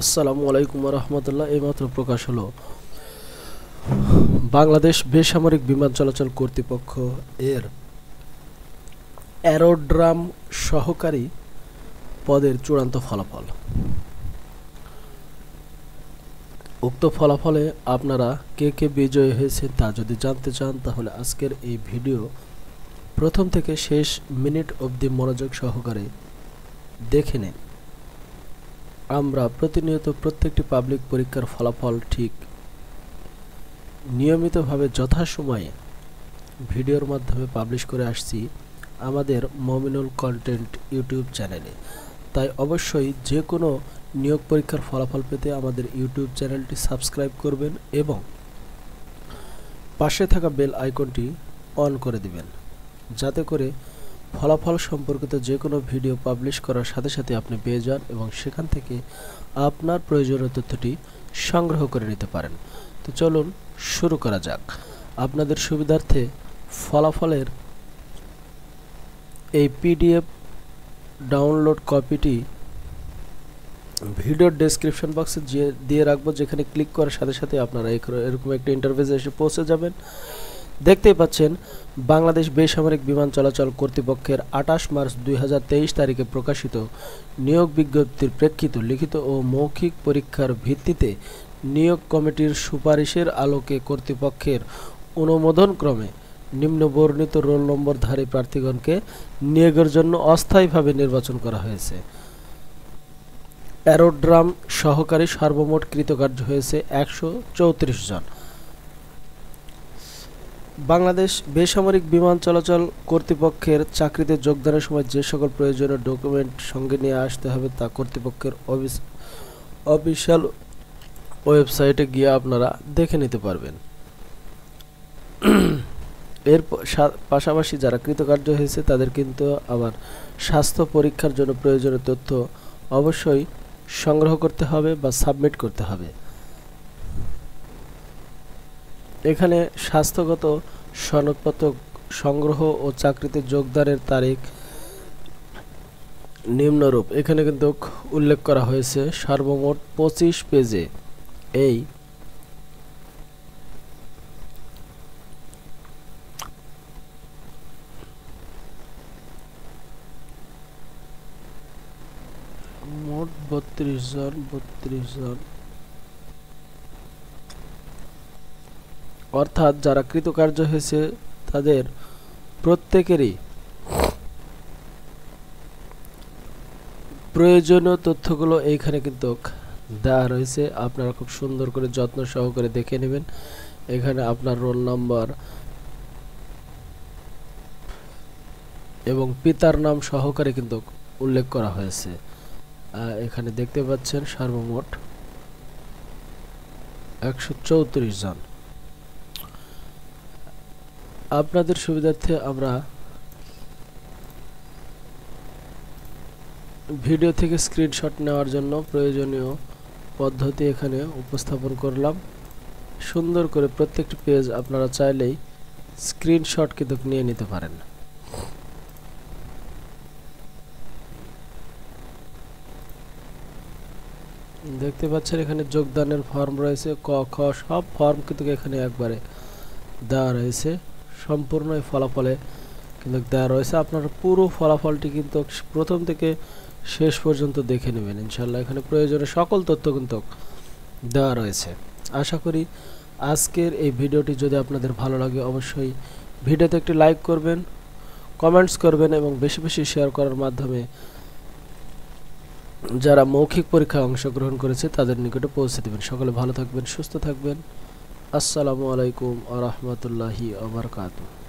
আসসালামু আলাইকুম রহমতুল্লাহ। এইমাত্র প্রকাশ হলো বাংলাদেশ বেসামরিক বিমান চলাচল কর্তৃপক্ষ এর অ্যারোড্রাম সহকারী পদের চূড়ান্ত ফলাফল। উক্ত ফলাফলে আপনারা কে কে বিজয়ী হয়েছে তা যদি জানতে চান তাহলে আজকের এই ভিডিও প্রথম থেকে শেষ মিনিট অবধি মনোযোগ সহকারে দেখে নিন। আমরা প্রতিনিয়ত প্রত্যেকটি পাবলিক পরীক্ষার ফলাফল ঠিক নিয়মিতভাবে যথাসময়ে ভিডিওর মাধ্যমে পাবলিশ করে আসছি আমাদের মমিনুল কন্টেন্ট ইউটিউব চ্যানেলে। তাই অবশ্যই যে কোনো নিয়োগ পরীক্ষার ফলাফল পেতে আমাদের ইউটিউব চ্যানেলটি সাবস্ক্রাইব করবেন এবং পাশে থাকা বেল আইকনটি অন করে দিবেন, যাতে করে ফলাফল সম্পর্কিত যে কোনো ভিডিও পাবলিশ করার সাথে সাথে আপনি পেয়ে যান এবং সেখান থেকে আপনার প্রয়োজনীয় তথ্যটি সংগ্রহ করে নিতে পারেন। তো চলুন শুরু করা যাক। আপনাদের সুবিধার্থে ফলাফলের এই পিডিএফ ডাউনলোড কপিটি ভিডিওর ডেসক্রিপশন বক্সে দিয়ে রাখবো, যেখানে ক্লিক করার সাথে সাথে আপনারা এরকম একটা ইন্টারফেসে এসে পৌঁছে যাবেন। দেখতেই পাচ্ছেন বাংলাদেশ বেসামরিক বিমান চলাচল কর্তৃপক্ষের 28 মার্চ 2023 তারিখে প্রকাশিত নিয়োগ বিজ্ঞপ্তির প্রেক্ষিতে লিখিত ও মৌখিক পরীক্ষার ভিত্তিতে নিয়োগ কমিটির সুপারিশের আলোকে কর্তৃপক্ষের অনুমোদনক্রমে নিম্নবর্ণিত রোল নম্বরধারী প্রার্থীগণকে নিয়োগের জন্য অস্থায়ীভাবে নির্বাচন করা হয়েছে। অ্যারোড্রাম সহকারী সর্বমোট কৃতকার্য হয়েছে 134 জন। বাংলাদেশ বেসামরিক বিমান চলাচল কর্তৃপক্ষের চাকরিতে যোগদানের সময় যে সকল প্রয়োজনীয় ডকুমেন্ট সঙ্গে নিয়ে আসতে হবে তা কর্তৃপক্ষের অফিসিয়াল ওয়েবসাইটে গিয়ে আপনারা দেখে নিতে পারবেন। এর পাশাপাশি যারা কৃতকার্য হয়েছে তাদের কিন্তু আবার স্বাস্থ্য পরীক্ষার জন্য প্রয়োজনীয় তথ্য অবশ্যই সংগ্রহ করতে হবে বা সাবমিট করতে হবে। এখানে স্বাস্থ্যগত সনদপত্র সংগ্রহ ও চাকরিতে যোগদানের তারিখ নিম্নরূপ এখানে কিন্তু উল্লেখ করা হয়েছে। সর্বমোট 25 পেজে এই মোট 32 জন অর্থাৎ যারা কৃতকার্য হয়েছে তাদের প্রত্যেকেরই প্রয়োজনীয় তথ্যগুলো এইখানে কিন্তু দেওয়া রয়েছে। আপনারা খুব সুন্দর করে যত্ন সহকারে দেখে নেবেন। এখানে আপনার রোল নাম্বার এবং পিতার নাম সহকারে কিন্তু উল্লেখ করা হয়েছে। এখানে দেখতে পাচ্ছেন সর্বমোট 134 জন। আপনাদের সুবিধার্থে আমরা ভিডিও থেকে স্ক্রিনশট নেওয়ার জন্য প্রয়োজনীয় পদ্ধতি এখানে উপস্থাপন করলাম। সুন্দর করে প্রত্যেকটি পেজ আপনারা চাইলেই স্ক্রিনশট কিন্তু নিয়ে নিতে পারেন। দেখতে পাচ্ছেন এখানে যোগদানের ফর্ম রয়েছে, ক খ সব ফর্ম কিন্তু এখানে একবারে দেওয়া রয়েছে। সম্পূর্ণ এই ফলাফলে কিন্তু দেওয়া রয়েছে। আপনার পুরো ফলাফলটি কিন্তু প্রথম থেকে শেষ পর্যন্ত দেখে নেবেন ইনশাল্লাহ। এখানে প্রয়োজনীয় সকল তথ্য কিন্তু দেওয়া রয়েছে। আশা করি আজকের এই ভিডিওটি যদি আপনাদের ভালো লাগে অবশ্যই ভিডিওতে একটি লাইক করবেন, কমেন্টস করবেন এবং বেশি বেশি শেয়ার করার মাধ্যমে যারা মৌখিক পরীক্ষায় অংশগ্রহণ করেছে তাদের নিকটে পৌঁছে দেবেন। সকলে ভালো থাকবেন, সুস্থ থাকবেন। আসসালামু আলাইকুম ওয়া রাহমাতুল্লাহি ওয়া বারাকাতুহু।